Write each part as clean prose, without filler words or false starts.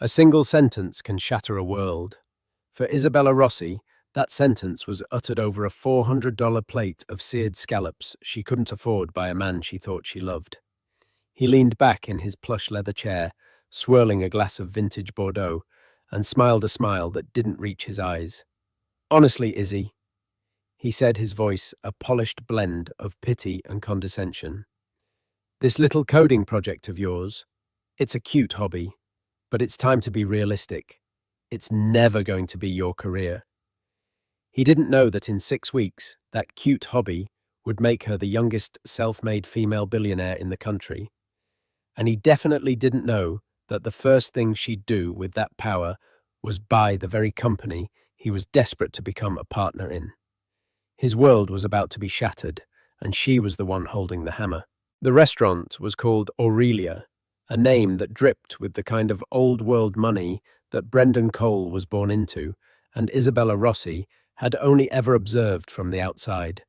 A single sentence can shatter a world. For Isabella Rossi, that sentence was uttered over a $400 plate of seared scallops she couldn't afford by a man she thought she loved. He leaned back in his plush leather chair, swirling a glass of vintage Bordeaux, and smiled a smile that didn't reach his eyes. "Honestly, Izzy," he said, his voice a polished blend of pity and condescension, "this little coding project of yours, it's a cute hobby, but it's time to be realistic. It's never going to be your career." He didn't know that in 6 weeks, that cute hobby would make her the youngest self-made female billionaire in the country. And he definitely didn't know that the first thing she'd do with that power was buy the very company he was desperate to become a partner in. His world was about to be shattered, and she was the one holding the hammer. The restaurant was called Aurelia, a name that dripped with the kind of old-world money that Brendan Cole was born into, and Isabella Rossi had only ever observed from the outside.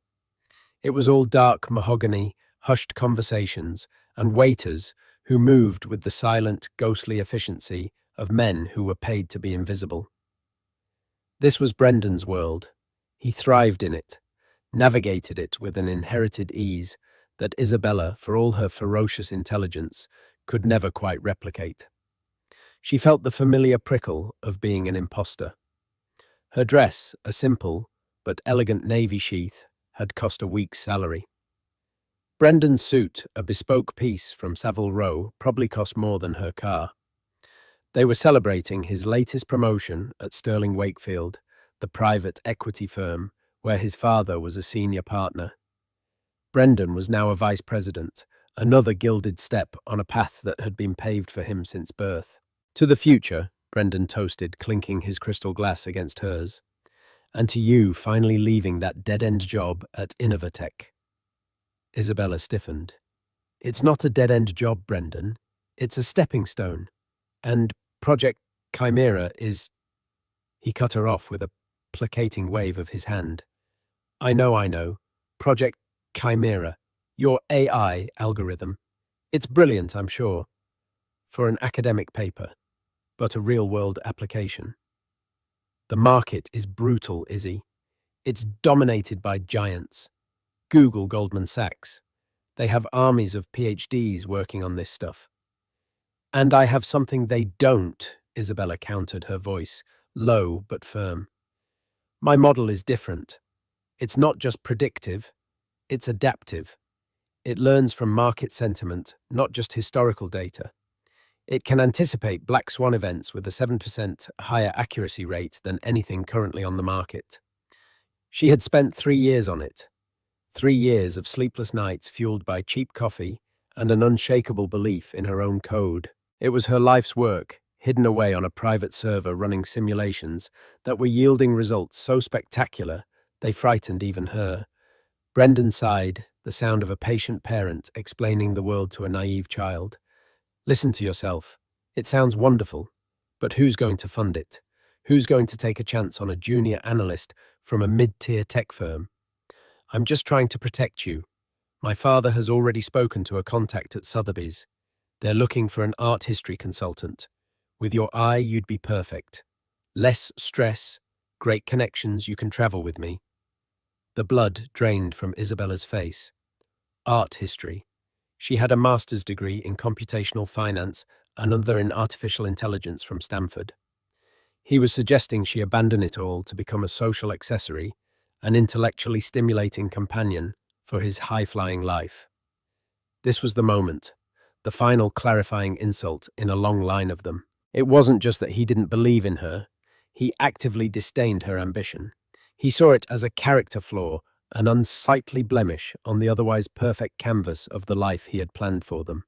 It was all dark mahogany, hushed conversations, and waiters who moved with the silent, ghostly efficiency of men who were paid to be invisible. This was Brendan's world. He thrived in it, navigated it with an inherited ease that Isabella, for all her ferocious intelligence, could never quite replicate. She felt the familiar prickle of being an imposter. Her dress, a simple but elegant navy sheath, had cost a week's salary. Brendan's suit, a bespoke piece from Savile Row, probably cost more than her car. They were celebrating his latest promotion at Sterling Wakefield, the private equity firm where his father was a senior partner. Brendan was now a vice president, another gilded step on a path that had been paved for him since birth. "To the future," Brendan toasted, clinking his crystal glass against hers. "And to you finally leaving that dead-end job at Innovatec." Isabella stiffened. "It's not a dead-end job, Brendan. It's a stepping stone. And Project Chimera is—" He cut her off with a placating wave of his hand. I know. Project Chimera. Your AI algorithm. It's brilliant, I'm sure, for an academic paper, but a real-world application. The market is brutal, Izzy. It's dominated by giants. Google, Goldman Sachs. They have armies of PhDs working on this stuff. And I have something they don't, Isabella countered, her voice low but firm. My model is different. It's not just predictive, it's adaptive. It learns from market sentiment, not just historical data. It can anticipate black swan events with a 7% higher accuracy rate than anything currently on the market. She had spent 3 years on it. 3 years of sleepless nights fueled by cheap coffee and an unshakable belief in her own code. It was her life's work, hidden away on a private server running simulations that were yielding results so spectacular they frightened even her. Brendan sighed, the sound of a patient parent explaining the world to a naive child. Listen to yourself. It sounds wonderful, but who's going to fund it? Who's going to take a chance on a junior analyst from a mid-tier tech firm? I'm just trying to protect you. My father has already spoken to a contact at Sotheby's. They're looking for an art history consultant. With your eye, you'd be perfect. Less stress, great connections, you can travel with me. The blood drained from Isabella's face. Art history. She had a master's degree in computational finance, another in artificial intelligence from Stanford. He was suggesting she abandon it all to become a social accessory, an intellectually stimulating companion for his high-flying life. This was the moment, the final clarifying insult in a long line of them. It wasn't just that he didn't believe in her, he actively disdained her ambition. He saw it as a character flaw, an unsightly blemish on the otherwise perfect canvas of the life he had planned for them.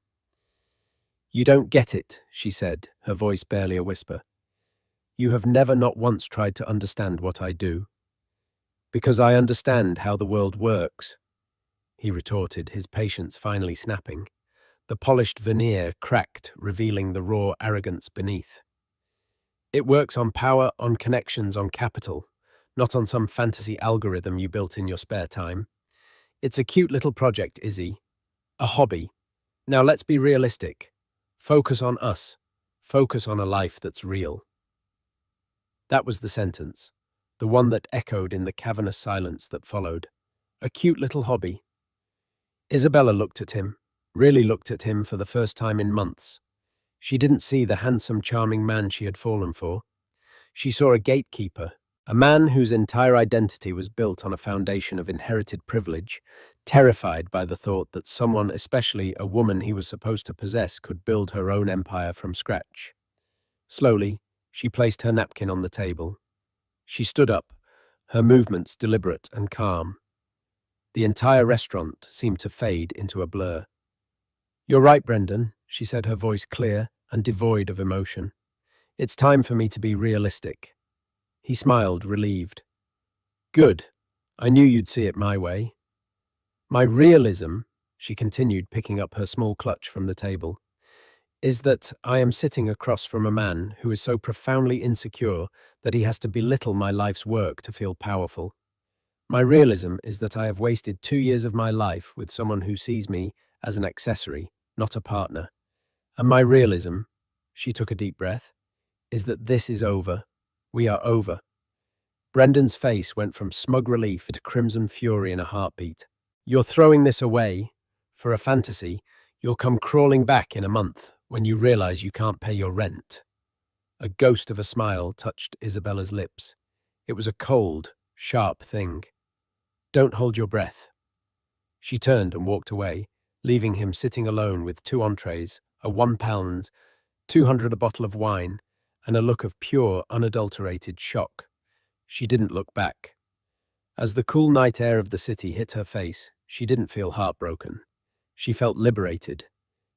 You don't get it, she said, her voice barely a whisper. You have never not once tried to understand what I do. Because I understand how the world works, he retorted, his patience finally snapping. The polished veneer cracked, revealing the raw arrogance beneath. It works on power, on connections, on capital, not on some fantasy algorithm you built in your spare time. It's a cute little project, Izzy. A hobby. Now let's be realistic. Focus on us. Focus on a life that's real. That was the sentence, the one that echoed in the cavernous silence that followed. A cute little hobby. Isabella looked at him, really looked at him for the first time in months. She didn't see the handsome, charming man she had fallen for. She saw a gatekeeper, a man whose entire identity was built on a foundation of inherited privilege, terrified by the thought that someone, especially a woman he was supposed to possess, could build her own empire from scratch. Slowly, she placed her napkin on the table. She stood up, her movements deliberate and calm. The entire restaurant seemed to fade into a blur. "You're right, Brendan," she said, her voice clear and devoid of emotion. "It's time for me to be realistic." He smiled, relieved. "Good. I knew you'd see it my way." "My realism," she continued, picking up her small clutch from the table, "is that I am sitting across from a man who is so profoundly insecure that he has to belittle my life's work to feel powerful. My realism is that I have wasted 2 years of my life with someone who sees me as an accessory, not a partner. And my realism," she took a deep breath, "is that this is over. We are over." Brendan's face went from smug relief to crimson fury in a heartbeat. "You're throwing this away for a fantasy. You'll come crawling back in a month when you realize you can't pay your rent." A ghost of a smile touched Isabella's lips. It was a cold, sharp thing. "Don't hold your breath." She turned and walked away, leaving him sitting alone with 2 entrees, a £1, 200 a bottle of wine, and a look of pure, unadulterated shock. She didn't look back. As the cool night air of the city hit her face, she didn't feel heartbroken. She felt liberated.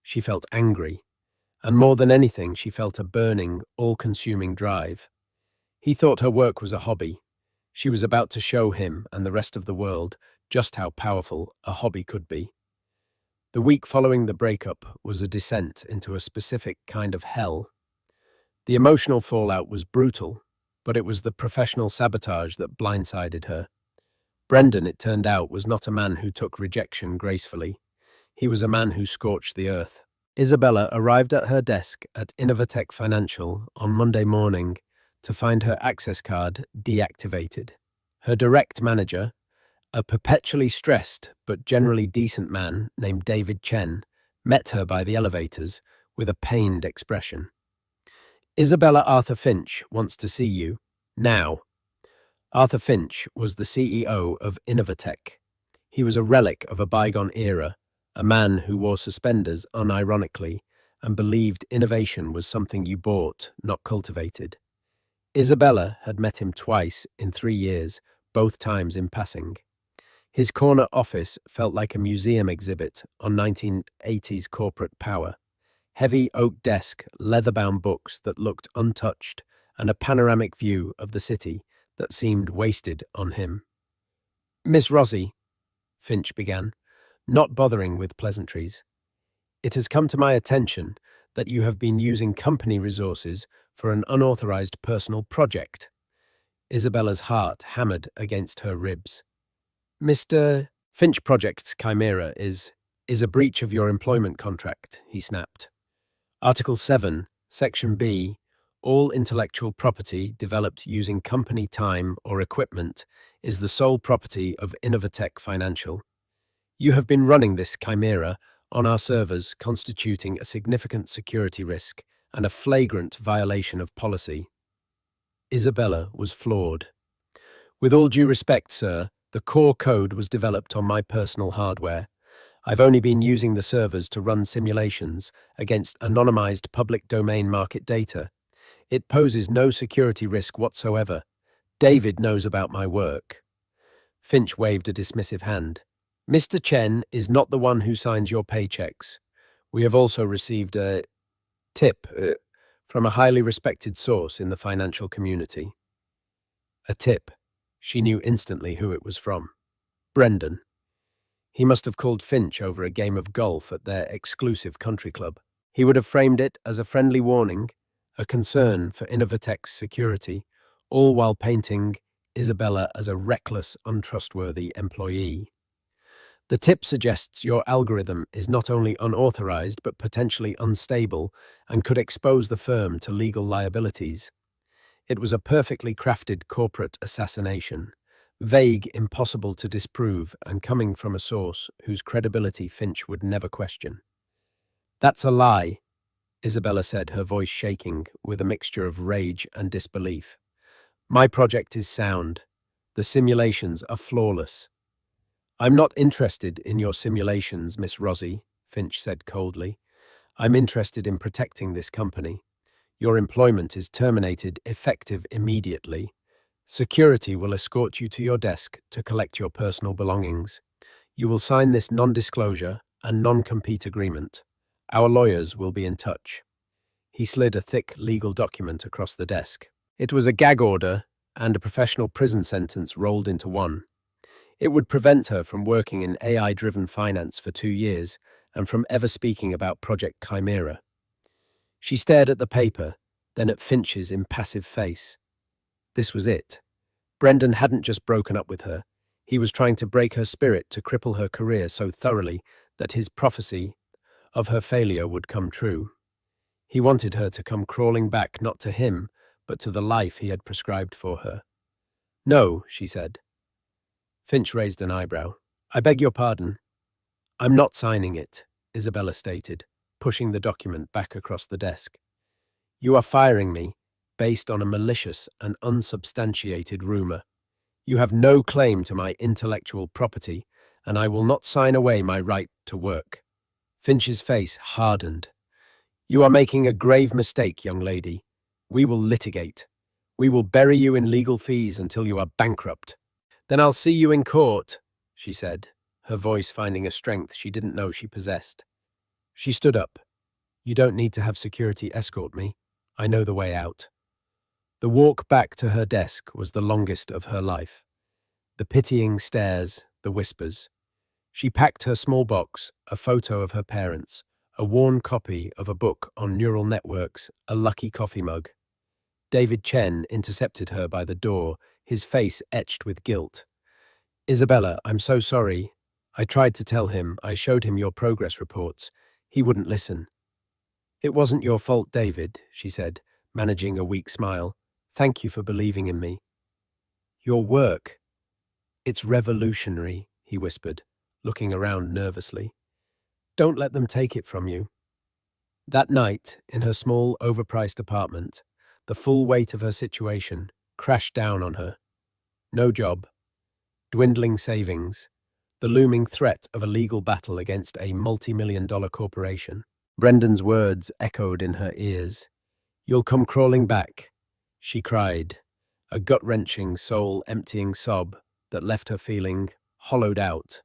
She felt angry. And more than anything, she felt a burning, all-consuming drive. He thought her work was a hobby. She was about to show him and the rest of the world just how powerful a hobby could be. The week following the breakup was a descent into a specific kind of hell. The emotional fallout was brutal, but it was the professional sabotage that blindsided her. Brendan, it turned out, was not a man who took rejection gracefully. He was a man who scorched the earth. Isabella arrived at her desk at Innovatec Financial on Monday morning to find her access card deactivated. Her direct manager, a perpetually stressed but generally decent man named David Chen, met her by the elevators with a pained expression. "Isabella, Arthur Finch wants to see you. Now." Arthur Finch was the CEO of Innovatec. He was a relic of a bygone era, a man who wore suspenders unironically and believed innovation was something you bought, not cultivated. Isabella had met him twice in 3 years, both times in passing. His corner office felt like a museum exhibit on 1980s corporate power. Heavy oak desk, leather-bound books that looked untouched, and a panoramic view of the city that seemed wasted on him. "Miss Rossi," Finch began, not bothering with pleasantries, "it has come to my attention that you have been using company resources for an unauthorized personal project." Isabella's heart hammered against her ribs. "Mr. Finch, Project Chimera is a breach of your employment contract," he snapped. "Article 7, Section B, all intellectual property developed using company time or equipment is the sole property of Innovatec Financial. You have been running this chimera on our servers, constituting a significant security risk and a flagrant violation of policy." Isabella was floored. "With all due respect, sir, the core code was developed on my personal hardware. I've only been using the servers to run simulations against anonymized public domain market data. It poses no security risk whatsoever. David knows about my work." Finch waved a dismissive hand. "Mr. Chen is not the one who signs your paychecks. We have also received a tip from a highly respected source in the financial community." A tip. She knew instantly who it was from. Brendan. He must have called Finch over a game of golf at their exclusive country club. He would have framed it as a friendly warning, a concern for Innovatec's security, all while painting Isabella as a reckless, untrustworthy employee. The tip suggests your algorithm is not only unauthorized but potentially unstable and could expose the firm to legal liabilities. It was a perfectly crafted corporate assassination, vague, impossible to disprove, and coming from a source whose credibility Finch would never question. That's a lie, Isabella said, her voice shaking with a mixture of rage and disbelief. My project is sound. The simulations are flawless. I'm not interested in your simulations, Miss Rossi, Finch said coldly. I'm interested in protecting this company. Your employment is terminated effective immediately. Security will escort you to your desk to collect your personal belongings. You will sign this non-disclosure and non-compete agreement. Our lawyers will be in touch. He slid a thick legal document across the desk. It was a gag order and a professional prison sentence rolled into one. It would prevent her from working in AI-driven finance for 2 years and from ever speaking about Project Chimera. She stared at the paper, then at Finch's impassive face. This was it. Brendan hadn't just broken up with her. He was trying to break her spirit to cripple her career so thoroughly that his prophecy of her failure would come true. He wanted her to come crawling back not to him, but to the life he had prescribed for her. No, she said. Finch raised an eyebrow. I beg your pardon. I'm not signing it, Isabella stated, pushing the document back across the desk. You are firing me based on a malicious and unsubstantiated rumor. You have no claim to my intellectual property, and I will not sign away my right to work. Finch's face hardened. You are making a grave mistake, young lady. We will litigate. We will bury you in legal fees until you are bankrupt. Then I'll see you in court, she said, her voice finding a strength she didn't know she possessed. She stood up. You don't need to have security escort me. I know the way out. The walk back to her desk was the longest of her life. The pitying stares, the whispers. She packed her small box, a photo of her parents, a worn copy of a book on neural networks, a lucky coffee mug. David Chen intercepted her by the door, his face etched with guilt. Isabella, I'm so sorry. I tried to tell him, I showed him your progress reports. He wouldn't listen. It wasn't your fault, David, she said, managing a weak smile. Thank you for believing in me. Your work. It's revolutionary, he whispered, looking around nervously. Don't let them take it from you. That night, in her small, overpriced apartment, the full weight of her situation crashed down on her. No job, dwindling savings, the looming threat of a legal battle against a multi-million-dollar corporation. Brendan's words echoed in her ears. You'll come crawling back, she cried, a gut-wrenching, soul-emptying sob that left her feeling hollowed out.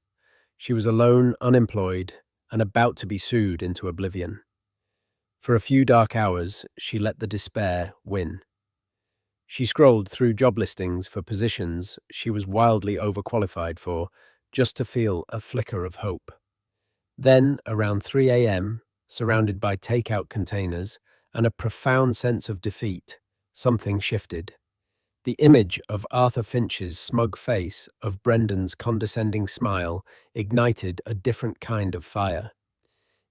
She was alone, unemployed, and about to be sued into oblivion. For a few dark hours, she let the despair win. She scrolled through job listings for positions she was wildly overqualified for, just to feel a flicker of hope. Then, around 3 a.m., surrounded by takeout containers and a profound sense of defeat, something shifted. The image of Arthur Finch's smug face, of Brendan's condescending smile, ignited a different kind of fire.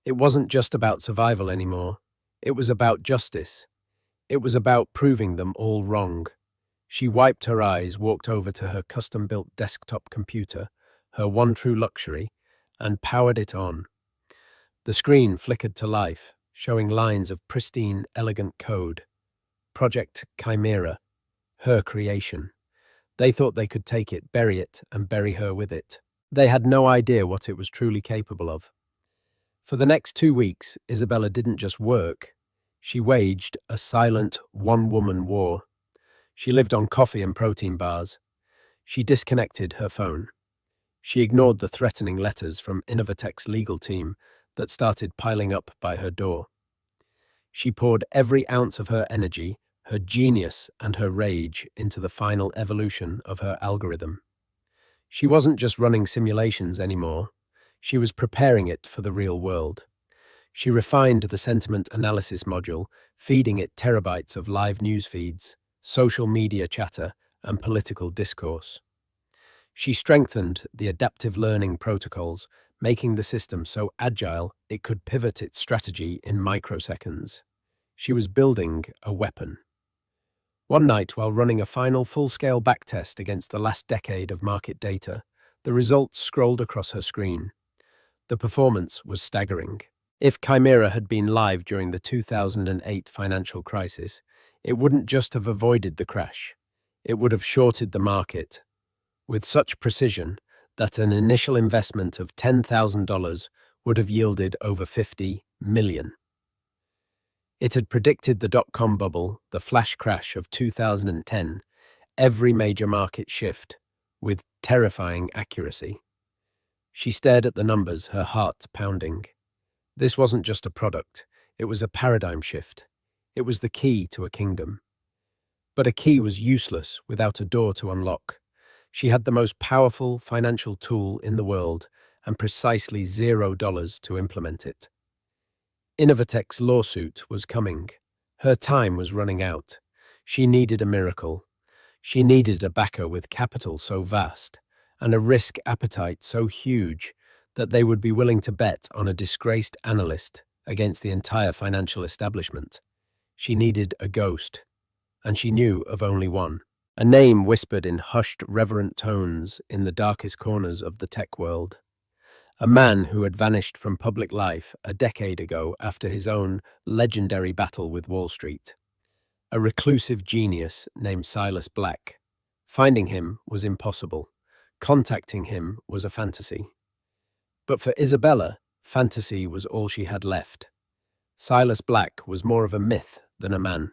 It wasn't just about survival anymore. It was about justice. It was about proving them all wrong. She wiped her eyes, walked over to her custom-built desktop computer, her one true luxury, and powered it on. The screen flickered to life, showing lines of pristine, elegant code. Project Chimera, her creation. They thought they could take it, and bury her with it. They had no idea what it was truly capable of. For the next 2 weeks, Isabella didn't just work. She waged a silent, one-woman war. She lived on coffee and protein bars. She disconnected her phone. She ignored the threatening letters from Innovatec's legal team that started piling up by her door. She poured every ounce of her energy, her genius, and her rage into the final evolution of her algorithm. She wasn't just running simulations anymore. She was preparing it for the real world. She refined the sentiment analysis module, feeding it terabytes of live news feeds, social media chatter, and political discourse. She strengthened the adaptive learning protocols, making the system so agile it could pivot its strategy in microseconds. She was building a weapon. One night, while running a final full-scale backtest against the last decade of market data, the results scrolled across her screen. The performance was staggering. If Chimera had been live during the 2008 financial crisis, it wouldn't just have avoided the crash. It would have shorted the market with such precision that an initial investment of $10,000 would have yielded over 50 million. It had predicted the dot-com bubble, the flash crash of 2010, every major market shift, with terrifying accuracy. She stared at the numbers, her heart pounding. This wasn't just a product, it was a paradigm shift. It was the key to a kingdom. But a key was useless without a door to unlock. She had the most powerful financial tool in the world and precisely $0 to implement it. Innovatec's lawsuit was coming. Her time was running out. She needed a miracle. She needed a backer with capital so vast and a risk appetite so huge that they would be willing to bet on a disgraced analyst against the entire financial establishment. She needed a ghost, and she knew of only one. A name whispered in hushed, reverent tones in the darkest corners of the tech world. A man who had vanished from public life a decade ago after his own legendary battle with Wall Street. A reclusive genius named Silas Black. Finding him was impossible. Contacting him was a fantasy. But for Isabella, fantasy was all she had left. Silas Black was more of a myth than a man.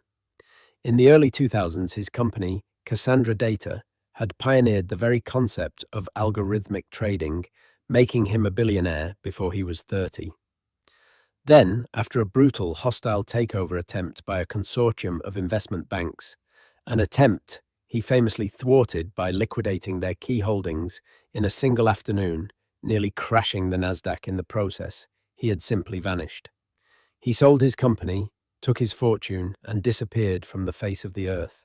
In the early 2000s, his company, Cassandra Data, had pioneered the very concept of algorithmic trading, making him a billionaire before he was 30. Then, after a brutal, hostile takeover attempt by a consortium of investment banks, an attempt he famously thwarted by liquidating their key holdings in a single afternoon, nearly crashing the Nasdaq in the process, he had simply vanished. He sold his company, took his fortune, and disappeared from the face of the earth.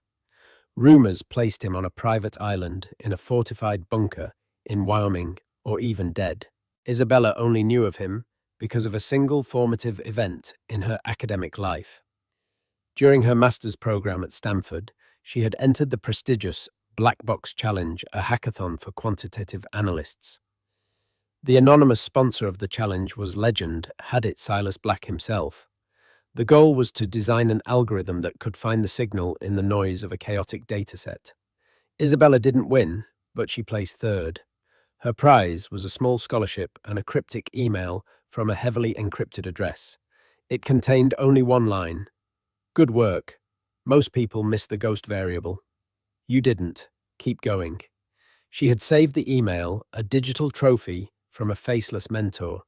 Rumors placed him on a private island in a fortified bunker in Wyoming, or even dead. Isabella only knew of him because of a single formative event in her academic life. During her master's program at Stanford, she had entered the prestigious Black Box Challenge, a hackathon for quantitative analysts. The anonymous sponsor of the challenge was legend, had it Silas Black himself. The goal was to design an algorithm that could find the signal in the noise of a chaotic dataset. Isabella didn't win, but she placed third. Her prize was a small scholarship and a cryptic email from a heavily encrypted address. It contained only one line. "Good work. Most people miss the ghost variable. You didn't. Keep going." She had saved the email, a digital trophy from a faceless mentor.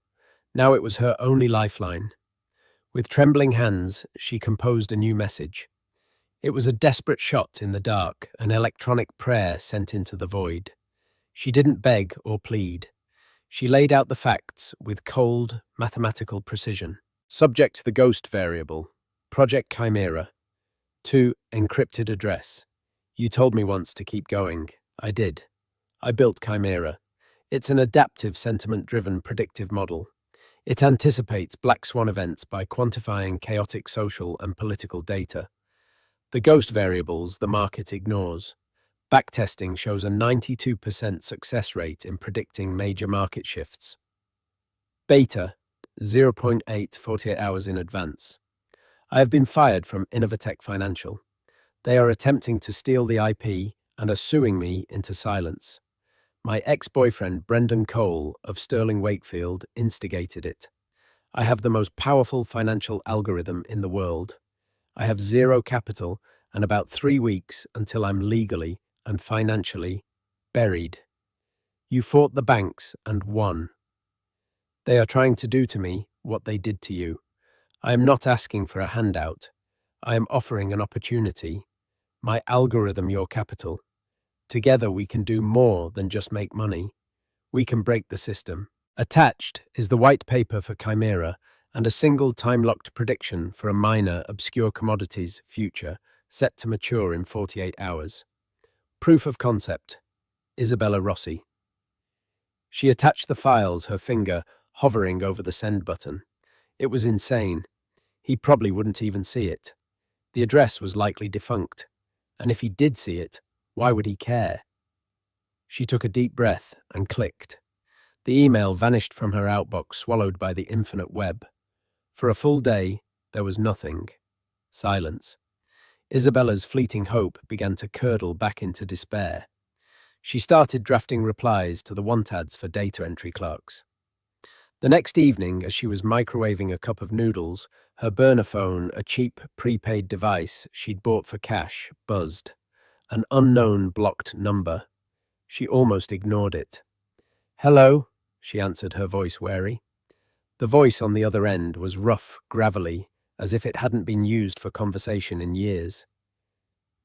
Now it was her only lifeline. With trembling hands, she composed a new message. It was a desperate shot in the dark, an electronic prayer sent into the void. She didn't beg or plead. She laid out the facts with cold, mathematical precision. Subject to the ghost variable. Project Chimera. To encrypted address. You told me once to keep going. I did. I built Chimera. It's an adaptive, sentiment-driven predictive model. It anticipates black swan events by quantifying chaotic social and political data. The ghost variables the market ignores. Backtesting shows a 92% success rate in predicting major market shifts. Beta, 0.8 48 hours in advance. I have been fired from Innovatec Financial. They are attempting to steal the IP and are suing me into silence. My ex-boyfriend Brendan Cole of Sterling Wakefield instigated it. I have the most powerful financial algorithm in the world. I have zero capital and about 3 weeks until I'm legally and financially buried. You fought the banks and won. They are trying to do to me what they did to you. I am not asking for a handout. I am offering an opportunity. My algorithm, your capital. Together we can do more than just make money. We can break the system. Attached is the white paper for Chimera and a single time-locked prediction for a minor, obscure commodities future set to mature in 48 hours. Proof of concept. Isabella Rossi. She attached the files, her finger hovering over the send button. It was insane. He probably wouldn't even see it. The address was likely defunct. And if he did see it, why would he care? She took a deep breath and clicked. The email vanished from her outbox, swallowed by the infinite web. For a full day, there was nothing. Silence. Isabella's fleeting hope began to curdle back into despair. She started drafting replies to the want ads for data entry clerks. The next evening, as she was microwaving a cup of noodles, her burner phone, a cheap prepaid device she'd bought for cash, buzzed. An unknown blocked number. She almost ignored it. "Hello," she answered, her voice wary. The voice on the other end was rough, gravelly, as if it hadn't been used for conversation in years.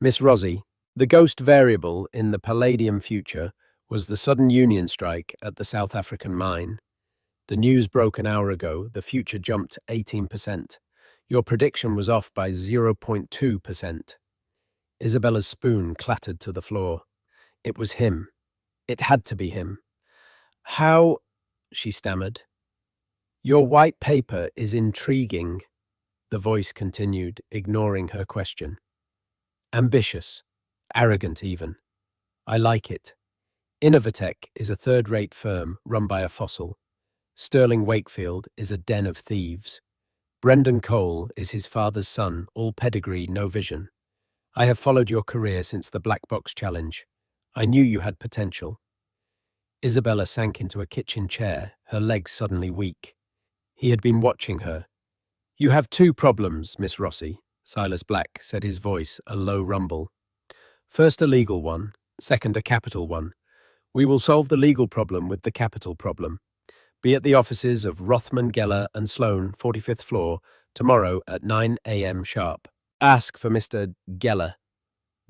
"Miss Rossi, the ghost variable in the Palladium future was the sudden union strike at the South African mine. The news broke an hour ago. The future jumped 18%. Your prediction was off by 0.2%. Isabella's spoon clattered to the floor. It was him. It had to be him. "How?" she stammered. "Your white paper is intriguing," the voice continued, ignoring her question. "Ambitious. Arrogant even. I like it. Innovatec is a third-rate firm run by a fossil. Sterling Wakefield is a den of thieves. Brendan Cole is his father's son, all pedigree, no vision. I have followed your career since the Black Box Challenge. I knew you had potential." Isabella sank into a kitchen chair, her legs suddenly weak. He had been watching her. "You have two problems, Miss Rossi," Silas Black said, his voice a low rumble. "First a legal one, second a capital one. We will solve the legal problem with the capital problem. Be at the offices of Rothman, Geller and Sloan, 45th floor, tomorrow at 9 a.m. sharp. Ask for Mr. Geller.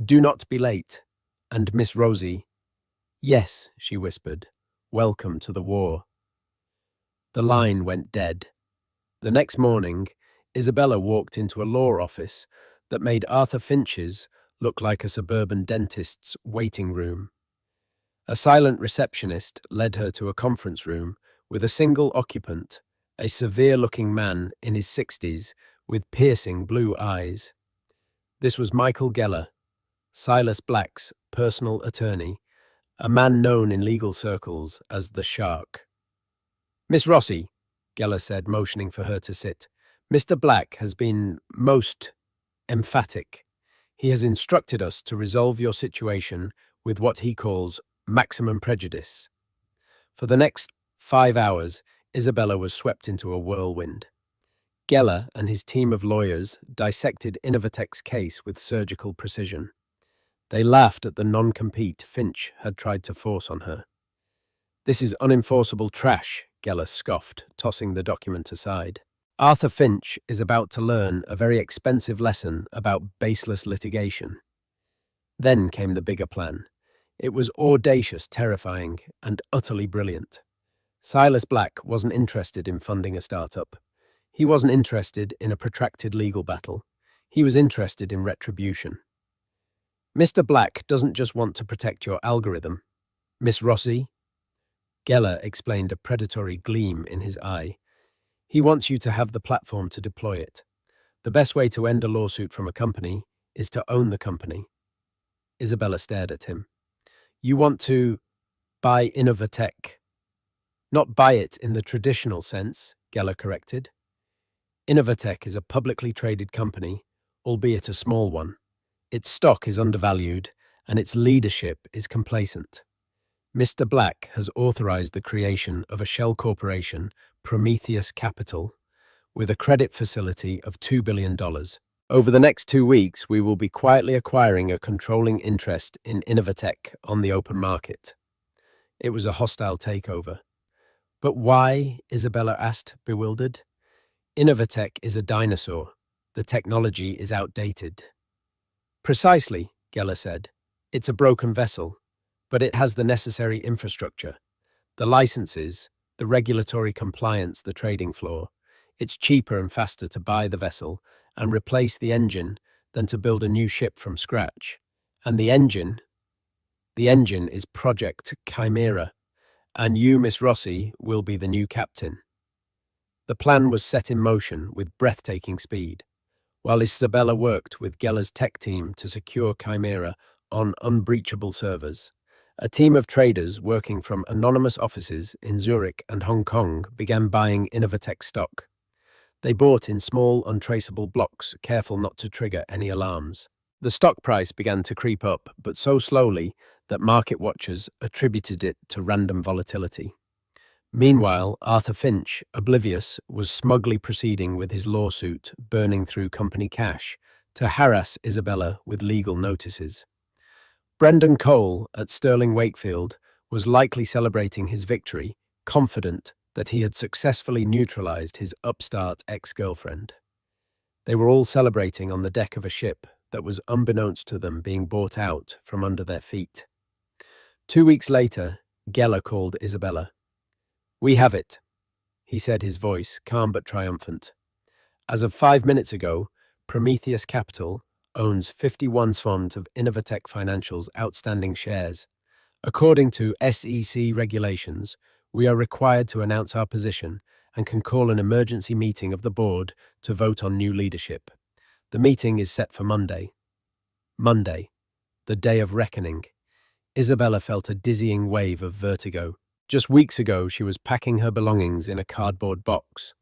Do not be late. And Miss Rossi." "Yes," she whispered. "Welcome to the war." The line went dead. The next morning, Isabella walked into a law office that made Arthur Finch's look like a suburban dentist's waiting room. A silent receptionist led her to a conference room with a single occupant, a severe-looking man in his 60s with piercing blue eyes. This was Michael Geller, Silas Black's personal attorney, a man known in legal circles as the Shark. "Miss Rossi," Geller said, motioning for her to sit, "Mr. Black has been most emphatic. He has instructed us to resolve your situation with what he calls maximum prejudice." For the next 5 hours, Isabella was swept into a whirlwind. Geller and his team of lawyers dissected Innovatec's case with surgical precision. They laughed at the non-compete Finch had tried to force on her. "This is unenforceable trash," Geller scoffed, tossing the document aside. "Arthur Finch is about to learn a very expensive lesson about baseless litigation." Then came the bigger plan. It was audacious, terrifying, and utterly brilliant. Silas Black wasn't interested in funding a startup. He wasn't interested in a protracted legal battle. He was interested in retribution. "Mr. Black doesn't just want to protect your algorithm. Miss Rossi," Geller explained, a predatory gleam in his eye, "he wants you to have the platform to deploy it. The best way to end a lawsuit from a company is to own the company." Isabella stared at him. "You want to buy Innovatec." "Not buy it in the traditional sense," Geller corrected. "Innovatec is a publicly traded company, albeit a small one. Its stock is undervalued, and its leadership is complacent. Mr. Black has authorized the creation of a shell corporation, Prometheus Capital, with a credit facility of $2 billion. Over the next 2 weeks, we will be quietly acquiring a controlling interest in Innovatec on the open market." It was a hostile takeover. "But why?" Isabella asked, bewildered. "Innovatec is a dinosaur. The technology is outdated." "Precisely," Geller said. "It's a broken vessel, but it has the necessary infrastructure. The licenses, the regulatory compliance, the trading floor. It's cheaper and faster to buy the vessel and replace the engine than to build a new ship from scratch. And the engine The engine is Project Chimera, and you, Miss Rossi, will be the new captain. The plan was set in motion with breathtaking speed, while Isabella worked with Geller's tech team to secure Chimera on unbreachable servers. A team of traders working from anonymous offices in Zurich and Hong Kong began buying Innovatec stock. They bought in small, untraceable blocks, careful not to trigger any alarms. The stock price began to creep up, but so slowly that market watchers attributed it to random volatility. Meanwhile, Arthur Finch, oblivious, was smugly proceeding with his lawsuit, burning through company cash, to harass Isabella with legal notices. Brendan Cole at Sterling Wakefield was likely celebrating his victory, confident that he had successfully neutralized his upstart ex-girlfriend. They were all celebrating on the deck of a ship that was unbeknownst to them being bought out from under their feet. 2 weeks later, Geller called Isabella. "We have it," he said, his voice calm but triumphant. "As of 5 minutes ago, Prometheus Capital owns 51 funds of Innovatec Financial's outstanding shares. According to SEC regulations, we are required to announce our position and can call an emergency meeting of the board to vote on new leadership. The meeting is set for Monday. Monday, the day of reckoning." Isabella felt a dizzying wave of vertigo. Just weeks ago, she was packing her belongings in a cardboard box.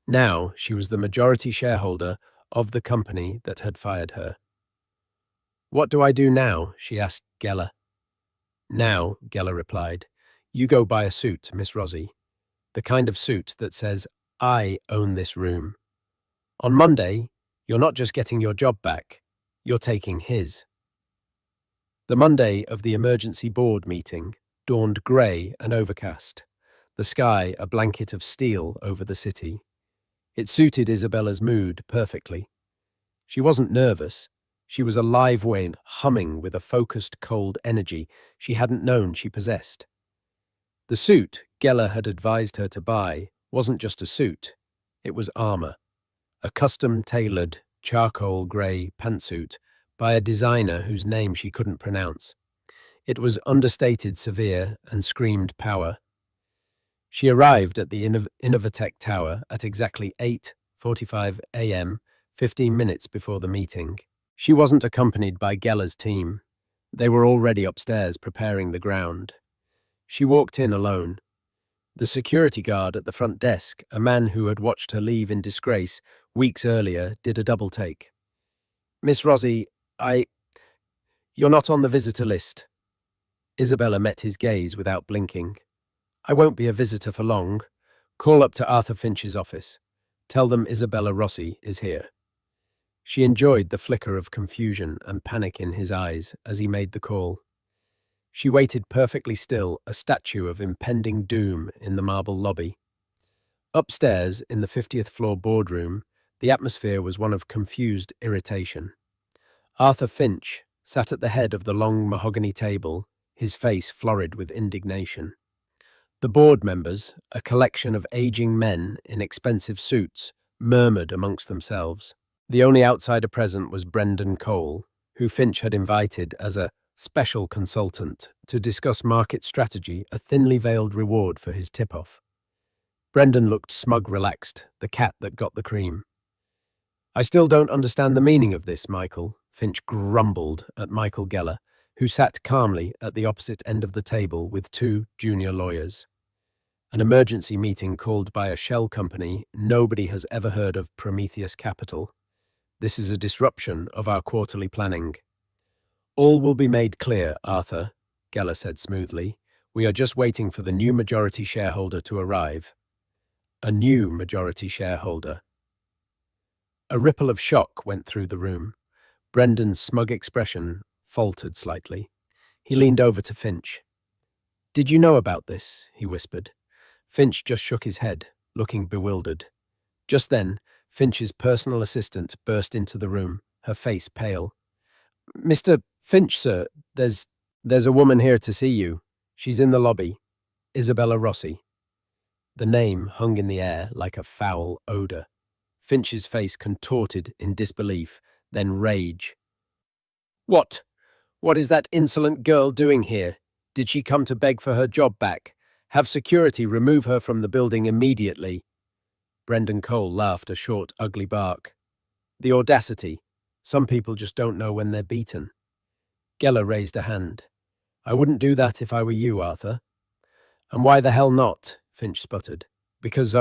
Now, she was the majority shareholder of the company that had fired her. "What do I do now?" she asked Geller. "Now," Geller replied, "you go buy a suit, Miss Rossi. The kind of suit that says, 'I own this room.' On Monday, you're not just getting your job back, you're taking his." The Monday of the emergency board meeting dawned grey and overcast, the sky a blanket of steel over the city. It suited Isabella's mood perfectly. She wasn't nervous. She was a live vein humming with a focused, cold energy she hadn't known she possessed. The suit Geller had advised her to buy wasn't just a suit. It was armor, a custom-tailored charcoal grey pantsuit by a designer whose name she couldn't pronounce. It was understated, severe, and screamed power. She arrived at the Innovatec Tower at exactly 8:45 a.m., 15 minutes before the meeting. She wasn't accompanied by Geller's team. They were already upstairs preparing the ground. She walked in alone. The security guard at the front desk, a man who had watched her leave in disgrace weeks earlier, did a double take. "Miss Rossi, you're not on the visitor list." Isabella met his gaze without blinking. "I won't be a visitor for long. Call up to Arthur Finch's office. Tell them Isabella Rossi is here." She enjoyed the flicker of confusion and panic in his eyes as he made the call. She waited perfectly still, a statue of impending doom in the marble lobby. Upstairs, in the 50th floor boardroom, the atmosphere was one of confused irritation. Arthur Finch sat at the head of the long mahogany table, his face florid with indignation. The board members, a collection of aging men in expensive suits, murmured amongst themselves. The only outsider present was Brendan Cole, who Finch had invited as a special consultant to discuss market strategy, a thinly veiled reward for his tip-off. Brendan looked smug, relaxed, the cat that got the cream. "I still don't understand the meaning of this, Michael," Finch grumbled at Michael Geller, who sat calmly at the opposite end of the table with two junior lawyers. "An emergency meeting called by a shell company nobody has ever heard of, Prometheus Capital. This is a disruption of our quarterly planning." "All will be made clear, Arthur," Geller said smoothly. "We are just waiting for the new majority shareholder to arrive." A new majority shareholder. A ripple of shock went through the room. Brendan's smug expression faltered slightly. He leaned over to Finch. "Did you know about this?" he whispered. Finch just shook his head, looking bewildered. Just then, Finch's personal assistant burst into the room, her face pale. "Mr. Finch, sir, there's a woman here to see you. She's in the lobby. Isabella Rossi." The name hung in the air like a foul odor. Finch's face contorted in disbelief, then rage. "What? What is that insolent girl doing here? Did she come to beg for her job back? Have security remove her from the building immediately." Brendan Cole laughed a short, ugly bark. The audacity. Some people just don't know when they're beaten. Geller raised a hand. "I wouldn't do that if I were you, Arthur." "And why the hell not?" Finch sputtered. "Because,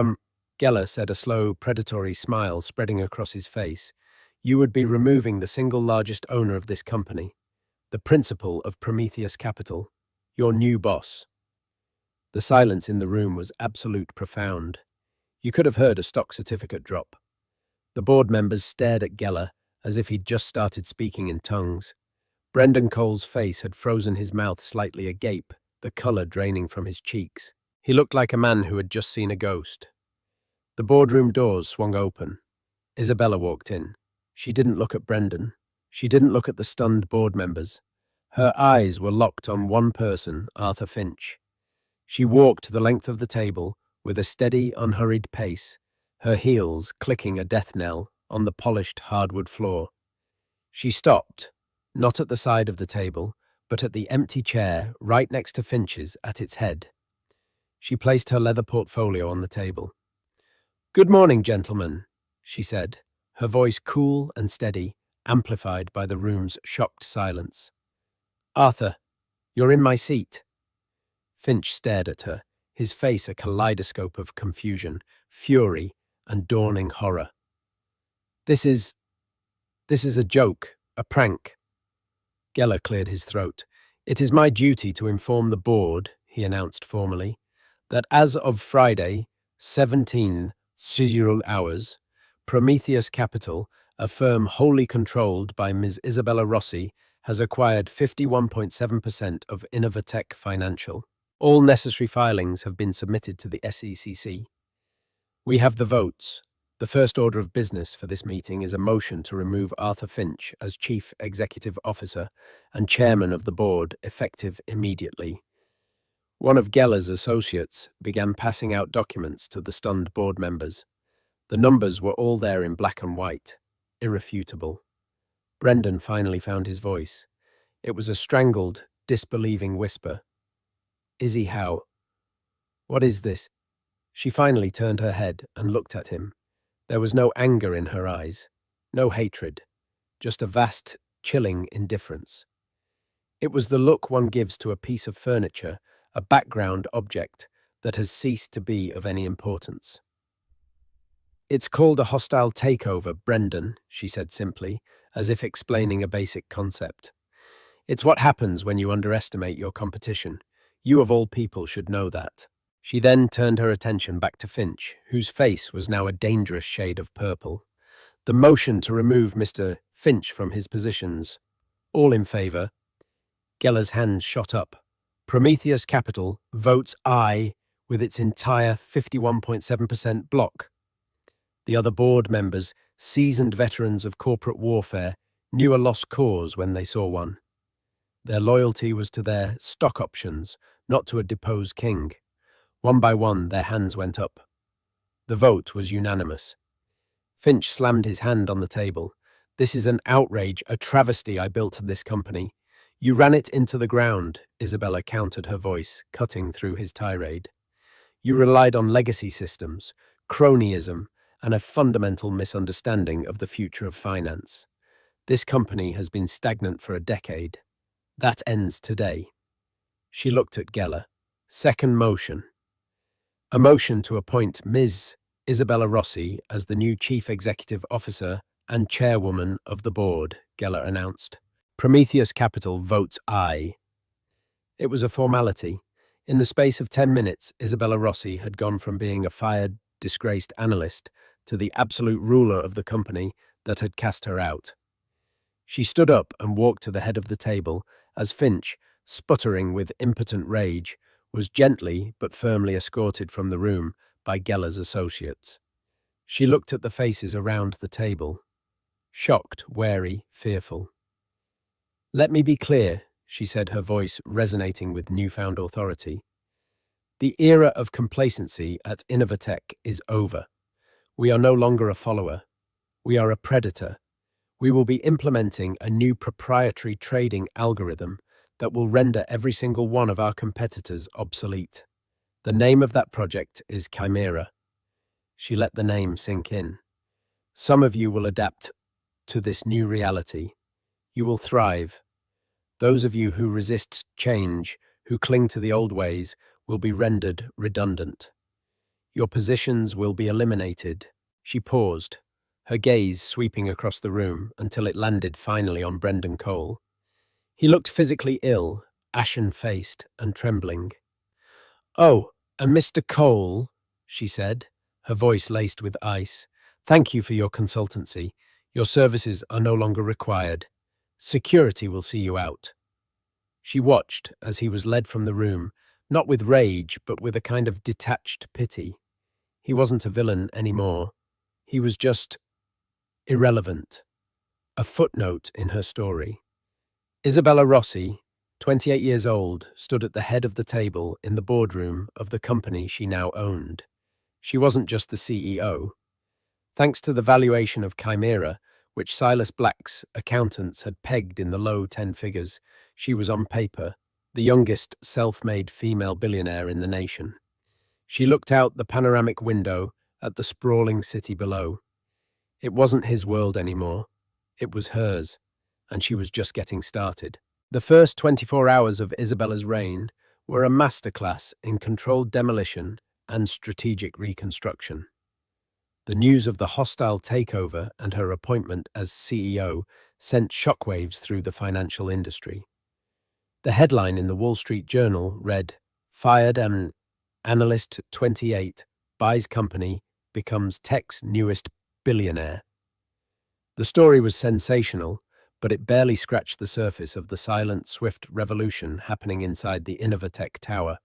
Geller said, a slow, predatory smile spreading across his face. "You would be removing the single largest owner of this company, the principal of Prometheus Capital, your new boss." The silence in the room was absolute profound. You could have heard a stock certificate drop. The board members stared at Geller as if he'd just started speaking in tongues. Brendan Cole's face had frozen, his mouth slightly agape, the colour draining from his cheeks. He looked like a man who had just seen a ghost. The boardroom doors swung open. Isabella walked in. She didn't look at Brendan. She didn't look at the stunned board members. Her eyes were locked on one person, Arthur Finch. She walked the length of the table with a steady, unhurried pace, her heels clicking a death knell on the polished hardwood floor. She stopped, not at the side of the table, but at the empty chair right next to Finch's at its head. She placed her leather portfolio on the table. "Good morning, gentlemen," she said, her voice cool and steady, amplified by the room's shocked silence. "Arthur, you're in my seat." Finch stared at her, his face a kaleidoscope of confusion, fury, and dawning horror. This is a joke, a prank." Geller cleared his throat. "It is my duty to inform the board," he announced formally, "that as of Friday, 17:00 hours, Prometheus Capital, a firm wholly controlled by Ms. Isabella Rossi, has acquired 51.7% of Innovatec Financial. All necessary filings have been submitted to the SEC. We have the votes. The first order of business for this meeting is a motion to remove Arthur Finch as Chief Executive Officer and Chairman of the Board, effective immediately." One of Geller's associates began passing out documents to the stunned board members. The numbers were all there in black and white, irrefutable. Brendan finally found his voice. It was a strangled, disbelieving whisper. "Izzy, how? What is this?" She finally turned her head and looked at him. There was no anger in her eyes, no hatred, just a vast, chilling indifference. It was the look one gives to a piece of furniture, a background object that has ceased to be of any importance. "It's called a hostile takeover, Brendan," she said simply, as if explaining a basic concept. "It's what happens when you underestimate your competition. You of all people should know that." She then turned her attention back to Finch, whose face was now a dangerous shade of purple. "The motion to remove Mr. Finch from his positions. All in favour?" Geller's hand shot up. "Prometheus Capital votes aye with its entire 51.7% block." The other board members, seasoned veterans of corporate warfare, knew a lost cause when they saw one. Their loyalty was to their stock options, not to a deposed king. One by one, their hands went up. The vote was unanimous. Finch slammed his hand on the table. "This is an outrage, a travesty I built this company. You ran it into the ground," Isabella countered, her voice cutting through his tirade. "You relied on legacy systems, cronyism, and a fundamental misunderstanding of the future of finance. This company has been stagnant for a decade. That ends today." She looked at Geller. "Second motion. A motion to appoint Ms. Isabella Rossi as the new Chief Executive Officer and Chairwoman of the Board," Geller announced. "Prometheus Capital votes aye." It was a formality. In the space of 10 minutes, Isabella Rossi had gone from being a fired, disgraced analyst to the absolute ruler of the company that had cast her out. She stood up and walked to the head of the table as Finch, sputtering with impotent rage, was gently but firmly escorted from the room by Geller's associates. She looked at the faces around the table, shocked, wary, fearful. "Let me be clear," she said, her voice resonating with newfound authority. "The era of complacency at Innovatec is over. We are no longer a follower. We are a predator. We will be implementing a new proprietary trading algorithm that will render every single one of our competitors obsolete. The name of that project is Chimera. She let the name sink in. Some of you will adapt to this new reality. You will thrive. Those of you who resist change, who cling to the old ways, will be rendered redundant. Your positions will be eliminated. She paused, her gaze sweeping across the room until it landed finally on Brendan Cole. He looked physically ill, ashen-faced and trembling. "Oh, and Mr. Cole," she said, her voice laced with ice, "thank you for your consultancy. Your services are no longer required. Security will see you out." She watched as he was led from the room, not with rage, but with a kind of detached pity. He wasn't a villain anymore. He was just irrelevant, a footnote in her story. Isabella Rossi, 28 years old, stood at the head of the table in the boardroom of the company she now owned. She wasn't just the CEO. Thanks to the valuation of Chimera, which Silas Black's accountants had pegged in the low 10 figures, she was on paper the youngest self-made female billionaire in the nation. She looked out the panoramic window at the sprawling city below. It wasn't his world anymore. It was hers, and she was just getting started. The first 24 hours of Isabella's reign were a masterclass in controlled demolition and strategic reconstruction. The news of the hostile takeover and her appointment as CEO sent shockwaves through the financial industry. The headline in the Wall Street Journal read, "Fired an analyst 28, buys company, becomes tech's newest billionaire." The story was sensational, but it barely scratched the surface of the silent, swift revolution happening inside the Innovatec tower.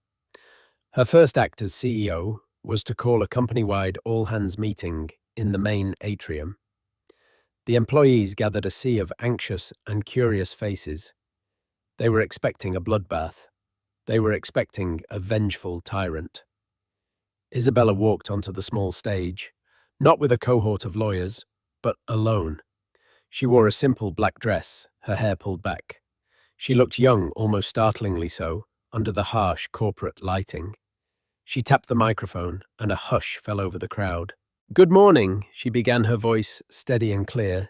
Her first act as CEO was to call a company-wide all-hands meeting in the main atrium. The employees gathered a sea of anxious and curious faces. They were expecting a bloodbath. They were expecting a vengeful tyrant. Isabella walked onto the small stage, not with a cohort of lawyers, but alone. She wore a simple black dress, her hair pulled back. She looked young, almost startlingly so, under the harsh corporate lighting. She tapped the microphone, and a hush fell over the crowd. "Good morning," she began, her voice steady and clear.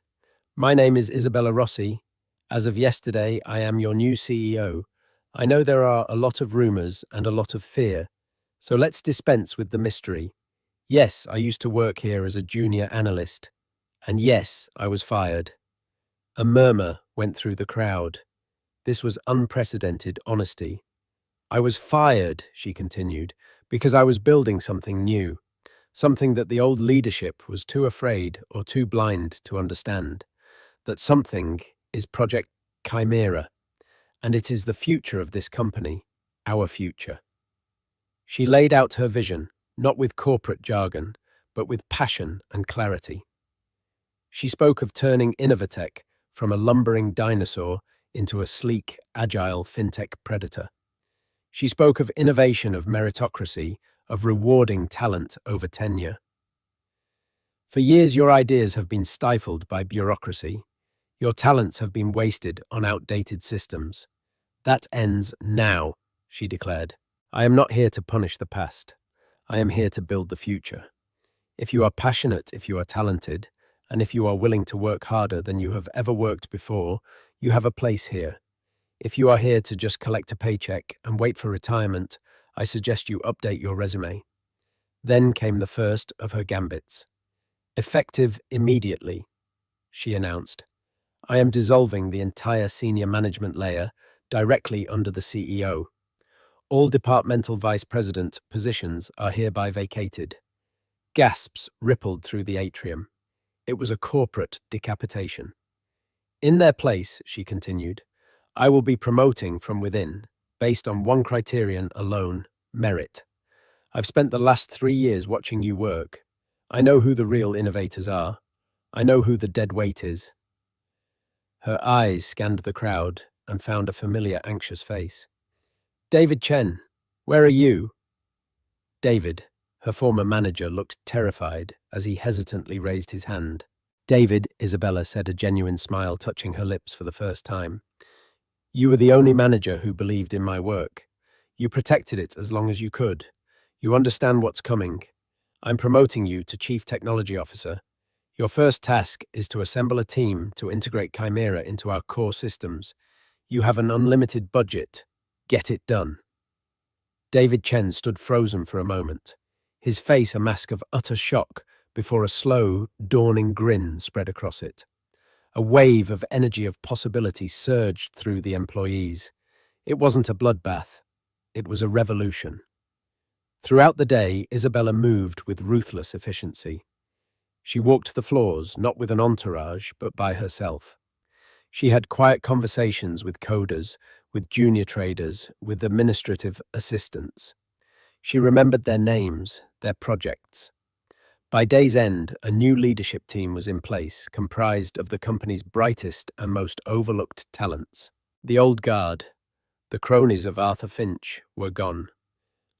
"My name is Isabella Rossi. As of yesterday, I am your new CEO. I know there are a lot of rumors and a lot of fear, so let's dispense with the mystery. Yes, I used to work here as a junior analyst. And yes, I was fired." A murmur went through the crowd. This was unprecedented honesty. "I was fired," she continued, "because I was building something new, something that the old leadership was too afraid or too blind to understand. That something is Project Chimera, and it is the future of this company, our future." She laid out her vision, not with corporate jargon, but with passion and clarity. She spoke of turning Innovatec from a lumbering dinosaur into a sleek, agile fintech predator. She spoke of innovation, of meritocracy, of rewarding talent over tenure. "For years, your ideas have been stifled by bureaucracy. Your talents have been wasted on outdated systems. That ends now," she declared. "I am not here to punish the past. I am here to build the future. If you are passionate, if you are talented, and if you are willing to work harder than you have ever worked before, you have a place here. If you are here to just collect a paycheck and wait for retirement, I suggest you update your resume." Then came the first of her gambits. "Effective immediately," she announced. "I am dissolving the entire senior management layer directly under the CEO. All departmental vice president positions are hereby vacated." Gasps rippled through the atrium. It was a corporate decapitation. "In their place," she continued, "I will be promoting from within, based on one criterion alone: merit. I've spent the last 3 years watching you work. I know who the real innovators are. I know who the dead weight is." Her eyes scanned the crowd and found a familiar, anxious face. "David Chen, where are you?" David, her former manager, looked terrified as he hesitantly raised his hand. David, Isabella said, a genuine smile touching her lips for the first time. You were the only manager who believed in my work. You protected it as long as you could. You understand what's coming. I'm promoting you to Chief Technology Officer. Your first task is to assemble a team to integrate Chimera into our core systems. You have an unlimited budget. Get it done. David Chen stood frozen for a moment, his face a mask of utter shock before a slow, dawning grin spread across it. A wave of energy of possibility surged through the employees. It wasn't a bloodbath. It was a revolution. Throughout the day, Isabella moved with ruthless efficiency. She walked the floors, not with an entourage, but by herself. She had quiet conversations with coders, with junior traders, with administrative assistants. She remembered their names, their projects. By day's end, a new leadership team was in place, comprised of the company's brightest and most overlooked talents. The old guard, the cronies of Arthur Finch, were gone.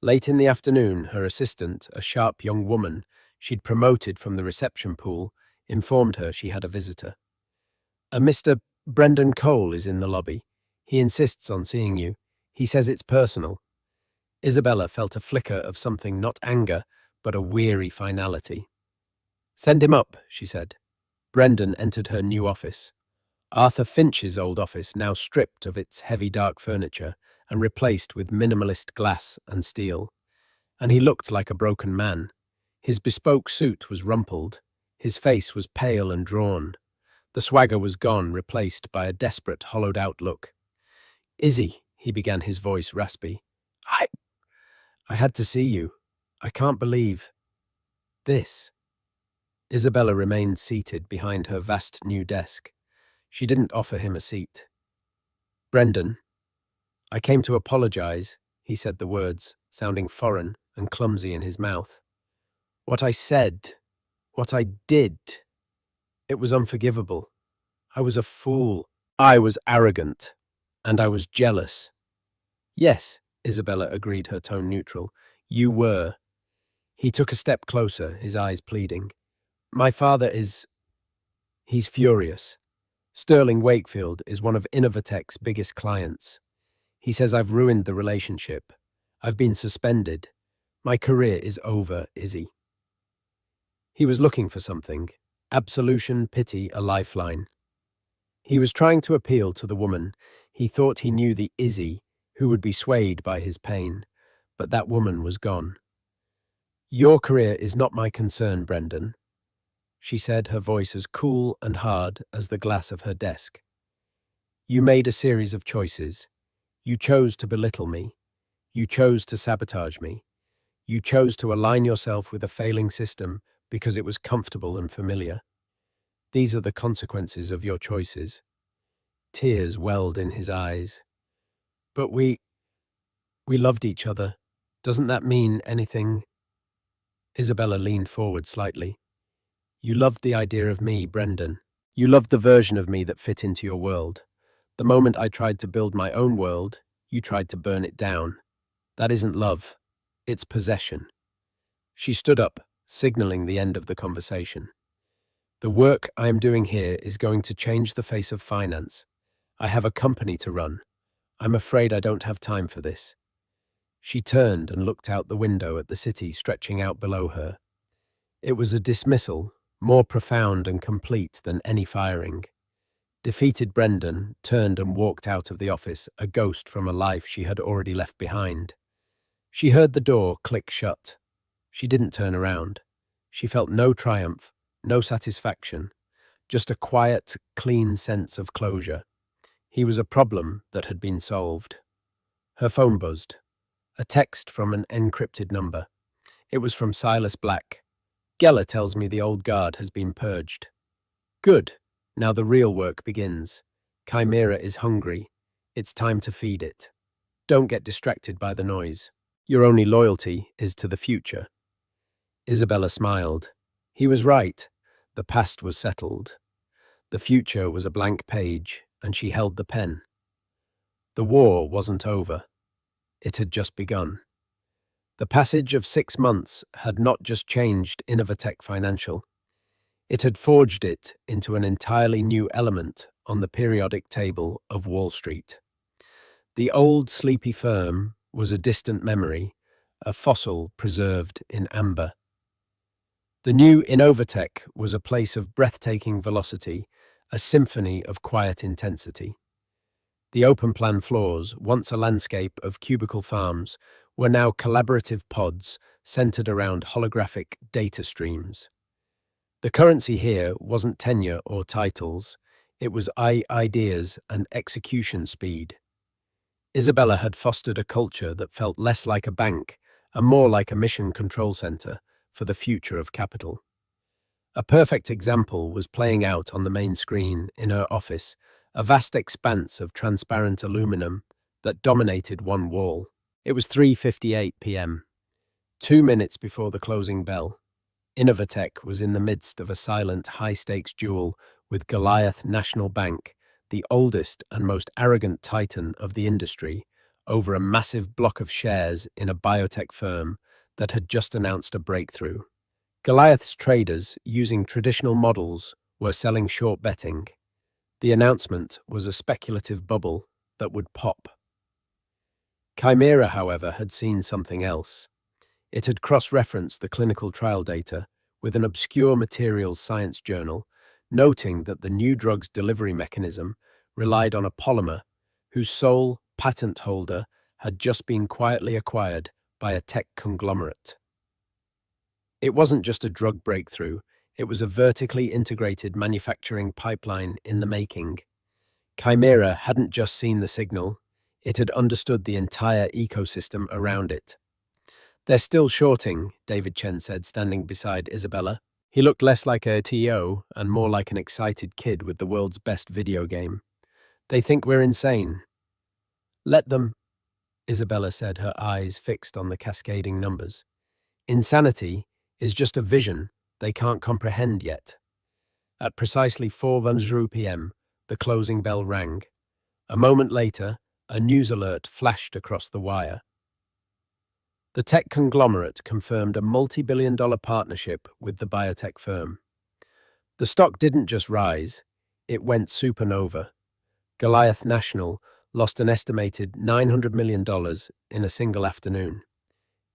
Late in the afternoon, her assistant, a sharp young woman she'd promoted from the reception pool, informed her she had a visitor. "A Mr. Brendan Cole is in the lobby. He insists on seeing you. He says it's personal." Isabella felt a flicker of something, not anger, but a weary finality. "Send him up," she said. Brendan entered her new office. Arthur Finch's old office, now stripped of its heavy dark furniture and replaced with minimalist glass and steel. And he looked like a broken man. His bespoke suit was rumpled. His face was pale and drawn. The swagger was gone, replaced by a desperate, hollowed-out look. "Izzy," he began, his voice raspy. I had to see you. I can't believe this." Isabella remained seated behind her vast new desk. She didn't offer him a seat. "Brendan, I came to apologize," he said, the words sounding foreign and clumsy in his mouth. "What I said, what I did, it was unforgivable. I was a fool. I was arrogant. And I was jealous." "Yes," Isabella agreed, her tone neutral. "You were." He took a step closer, his eyes pleading. "My father is... he's furious. Sterling Wakefield is one of Innovatec's biggest clients. He says I've ruined the relationship. I've been suspended. My career is over, Izzy." He was looking for something. Absolution, pity, a lifeline. He was trying to appeal to the woman. He thought he knew the Izzy who would be swayed by his pain, but that woman was gone. "Your career is not my concern, Brendan," she said, her voice as cool and hard as the glass of her desk. "You made a series of choices. You chose to belittle me. You chose to sabotage me. You chose to align yourself with a failing system because it was comfortable and familiar. These are the consequences of your choices." Tears welled in his eyes. "But we loved each other. Doesn't that mean anything?" Isabella leaned forward slightly. "You loved the idea of me, Brendan. You loved the version of me that fit into your world. The moment I tried to build my own world, you tried to burn it down. That isn't love. It's possession." She stood up, signaling the end of the conversation. "The work I am doing here is going to change the face of finance. I have a company to run. I'm afraid I don't have time for this." She turned and looked out the window at the city stretching out below her. It was a dismissal, more profound and complete than any firing. Defeated Brendan turned and walked out of the office, a ghost from a life she had already left behind. She heard the door click shut. She didn't turn around. She felt no triumph, no satisfaction, just a quiet, clean sense of closure. He was a problem that had been solved. Her phone buzzed. A text from an encrypted number. It was from Silas Black. "Geller tells me the old guard has been purged." "Good. Now the real work begins. Chimera is hungry. It's time to feed it. Don't get distracted by the noise. Your only loyalty is to the future." Isabella smiled. He was right. The past was settled. The future was a blank page, and she held the pen. The war wasn't over. It had just begun. The passage of 6 months had not just changed Innovatec Financial. It had forged it into an entirely new element on the periodic table of Wall Street. The old sleepy firm was a distant memory, a fossil preserved in amber. The new Innovatec was a place of breathtaking velocity, a symphony of quiet intensity. The open-plan floors, once a landscape of cubicle farms, were now collaborative pods centered around holographic data streams. The currency here wasn't tenure or titles, it was ideas and execution speed. Isabella had fostered a culture that felt less like a bank and more like a mission control center for the future of capital. A perfect example was playing out on the main screen in her office, a vast expanse of transparent aluminum that dominated one wall. It was 3:58 p.m., 2 minutes before the closing bell. Innovatec was in the midst of a silent, high-stakes duel with Goliath National Bank, the oldest and most arrogant titan of the industry, over a massive block of shares in a biotech firm that had just announced a breakthrough. Goliath's traders, using traditional models, were selling short betting. The announcement was a speculative bubble that would pop. Chimera, however, had seen something else. It had cross-referenced the clinical trial data with an obscure materials science journal, noting that the new drug's delivery mechanism relied on a polymer whose sole patent holder had just been quietly acquired by a tech conglomerate. It wasn't just a drug breakthrough, it was a vertically integrated manufacturing pipeline in the making. Chimera hadn't just seen the signal, it had understood the entire ecosystem around it. "They're still shorting," David Chen said, standing beside Isabella. He looked less like a TO and more like an excited kid with the world's best video game. "They think we're insane." "Let them," Isabella said, her eyes fixed on the cascading numbers. "Insanity is just a vision they can't comprehend yet." At precisely 4:10 p.m., the closing bell rang. A moment later, a news alert flashed across the wire. The tech conglomerate confirmed a multi-billion-dollar partnership with the biotech firm. The stock didn't just rise, it went supernova. Goliath National lost an estimated $900 million in a single afternoon.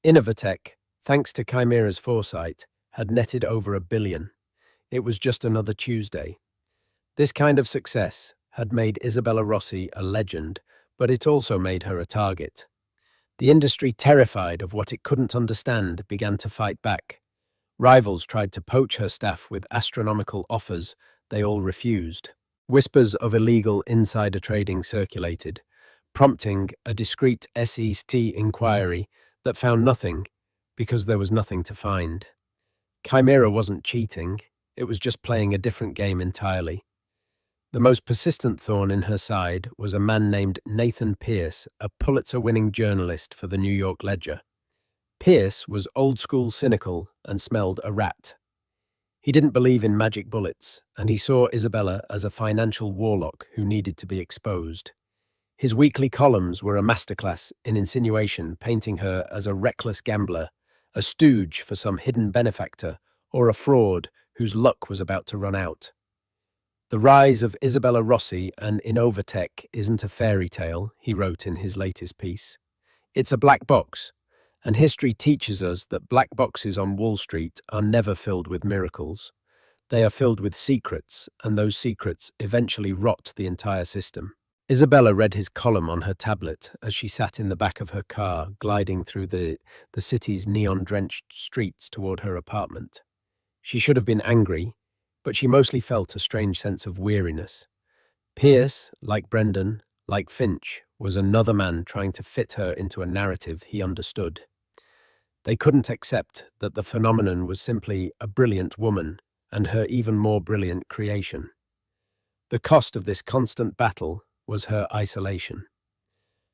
Innovatec, thanks to Chimera's foresight, had netted over $1 billion. It was just another Tuesday. This kind of success had made Isabella Rossi a legend, but it also made her a target. The industry, terrified of what it couldn't understand, began to fight back. Rivals tried to poach her staff with astronomical offers they all refused. Whispers of illegal insider trading circulated, prompting a discreet SEC inquiry that found nothing because there was nothing to find. Chimera wasn't cheating, it was just playing a different game entirely. The most persistent thorn in her side was a man named Nathan Pierce, a Pulitzer-winning journalist for the New York Ledger. Pierce was old-school cynical and smelled a rat. He didn't believe in magic bullets, and he saw Isabella as a financial warlock who needed to be exposed. His weekly columns were a masterclass in insinuation, painting her as a reckless gambler, a stooge for some hidden benefactor, or a fraud whose luck was about to run out. "The rise of Isabella Rossi and Innovatec isn't a fairy tale," he wrote in his latest piece. "It's a black box, and history teaches us that black boxes on Wall Street are never filled with miracles. They are filled with secrets, and those secrets eventually rot the entire system." Isabella read his column on her tablet as she sat in the back of her car, gliding through the city's neon-drenched streets toward her apartment. She should have been angry, but she mostly felt a strange sense of weariness. Pierce, like Brendan, like Finch, was another man trying to fit her into a narrative he understood. They couldn't accept that the phenomenon was simply a brilliant woman and her even more brilliant creation. The cost of this constant battle was her isolation.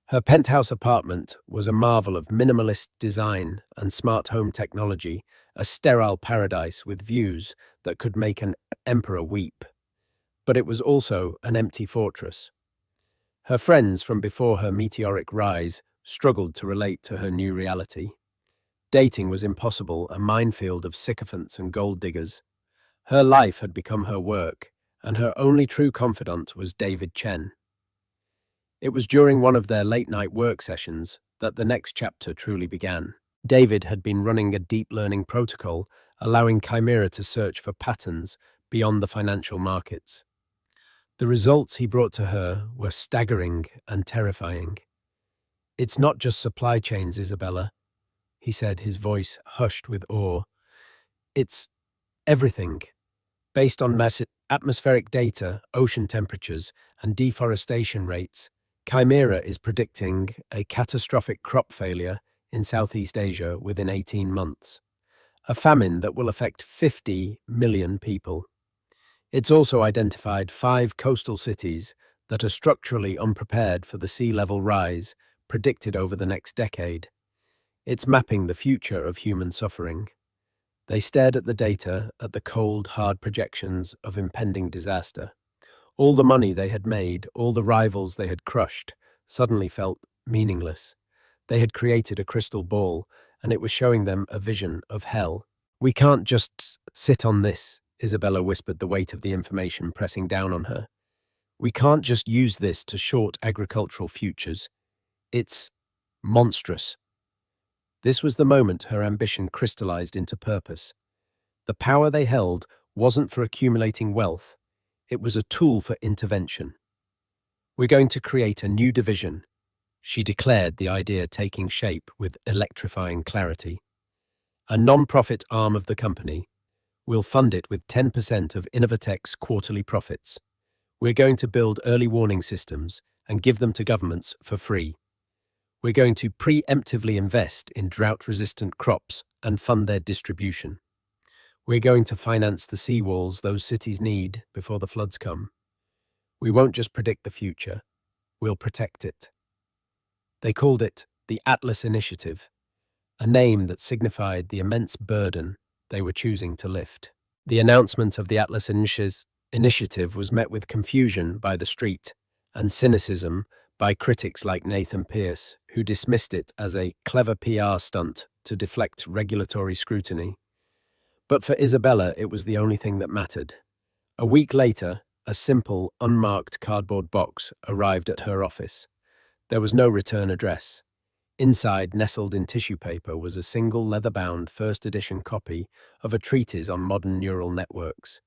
Her penthouse apartment was a marvel of minimalist design and smart home technology, a sterile paradise with views that could make an emperor weep. But it was also an empty fortress. Her friends from before her meteoric rise struggled to relate to her new reality. Dating was impossible, a minefield of sycophants and gold diggers. Her life had become her work, and her only true confidant was David Chen. It was during one of their late-night work sessions that the next chapter truly began. David had been running a deep learning protocol, allowing Chimera to search for patterns beyond the financial markets. The results he brought to her were staggering and terrifying. "It's not just supply chains, Isabella," he said, his voice hushed with awe. "It's everything. Based on massive atmospheric data, ocean temperatures, and deforestation rates, Chimera is predicting a catastrophic crop failure in Southeast Asia within 18 months, a famine that will affect 50 million people. It's also identified 5 coastal cities that are structurally unprepared for the sea level rise predicted over the next decade. It's mapping the future of human suffering." They stared at the data, at the cold, hard projections of impending disaster. All the money they had made, all the rivals they had crushed, suddenly felt meaningless. They had created a crystal ball, and it was showing them a vision of hell. "We can't just sit on this," Isabella whispered, the weight of the information pressing down on her. "We can't just use this to short agricultural futures. It's monstrous." This was the moment her ambition crystallized into purpose. The power they held wasn't for accumulating wealth, it was a tool for intervention. "We're going to create a new division," she declared, the idea taking shape with electrifying clarity. "A non-profit arm of the company. We'll fund it with 10% of Innovatec's quarterly profits. We're going to build early warning systems and give them to governments for free. We're going to preemptively invest in drought-resistant crops and fund their distribution. We're going to finance the seawalls those cities need before the floods come. We won't just predict the future, we'll protect it." They called it the Atlas Initiative, a name that signified the immense burden they were choosing to lift. The announcement of the Atlas Initiative was met with confusion by the street and cynicism by critics like Nathan Pierce, who dismissed it as a clever PR stunt to deflect regulatory scrutiny. But for Isabella, it was the only thing that mattered. A week later, a simple, unmarked cardboard box arrived at her office. There was no return address. Inside, nestled in tissue paper, was a single leather-bound first-edition copy of a treatise on modern neural networks,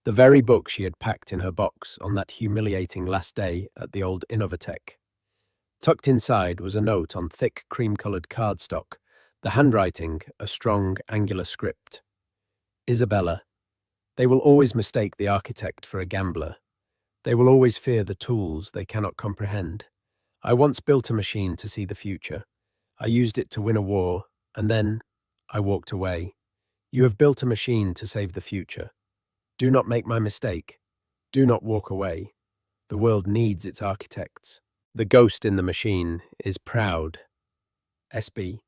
the very book she had packed in her box on that humiliating last day at the old Innovatec. Tucked inside was a note on thick, cream-colored cardstock, the handwriting a strong, angular script. "Isabella, they will always mistake the architect for a gambler. They will always fear the tools they cannot comprehend. I once built a machine to see the future. I used it to win a war, and then I walked away. You have built a machine to save the future. Do not make my mistake. Do not walk away. The world needs its architects." The ghost in the machine is proud. SB.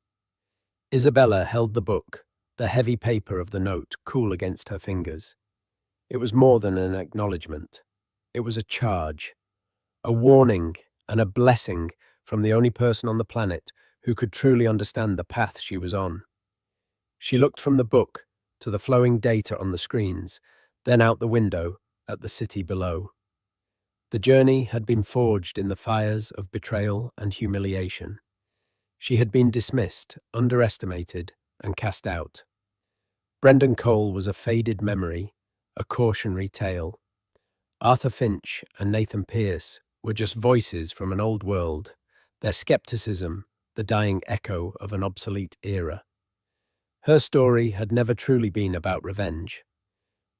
Isabella held the book, the heavy paper of the note cool against her fingers. It was more than an acknowledgement. It was a charge, a warning, and a blessing from the only person on the planet who could truly understand the path she was on. She looked from the book to the flowing data on the screens, then out the window at the city below. The journey had been forged in the fires of betrayal and humiliation. She had been dismissed, underestimated, and cast out. Brendan Cole was a faded memory, a cautionary tale. Arthur Finch and Nathan Pierce were just voices from an old world, their skepticism the dying echo of an obsolete era. Her story had never truly been about revenge.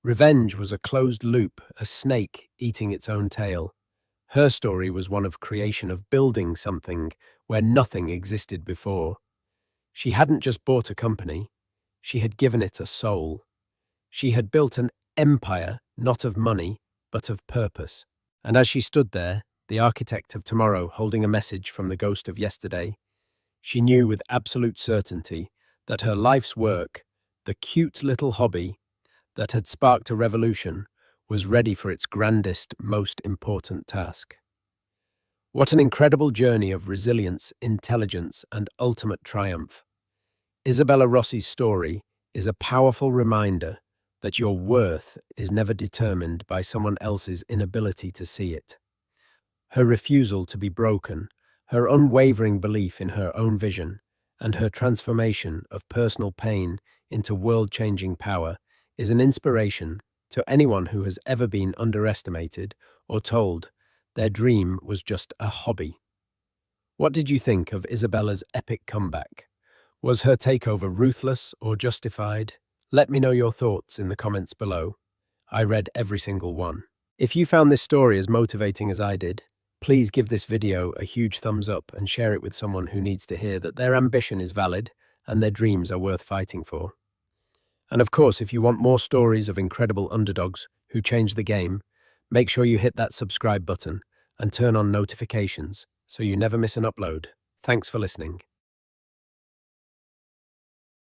Revenge was a closed loop, a snake eating its own tail. Her story was one of creation, of building something where nothing existed before. She hadn't just bought a company, she had given it a soul. She had built an empire, not of money, but of purpose. And as she stood there, the architect of tomorrow holding a message from the ghost of yesterday, she knew with absolute certainty that her life's work, the cute little hobby that had sparked a revolution, was ready for its grandest, most important task. What an incredible journey of resilience, intelligence, and ultimate triumph. Isabella Rossi's story is a powerful reminder that your worth is never determined by someone else's inability to see it. Her refusal to be broken, her unwavering belief in her own vision, and her transformation of personal pain into world-changing power is an inspiration to anyone who has ever been underestimated or told their dream was just a hobby. What did you think of Isabella's epic comeback? Was her takeover ruthless or justified? Let me know your thoughts in the comments below. I read every single one. If you found this story as motivating as I did, please give this video a huge thumbs up and share it with someone who needs to hear that their ambition is valid and their dreams are worth fighting for. And of course, if you want more stories of incredible underdogs who changed the game, make sure you hit that subscribe button and turn on notifications so you never miss an upload. Thanks for listening.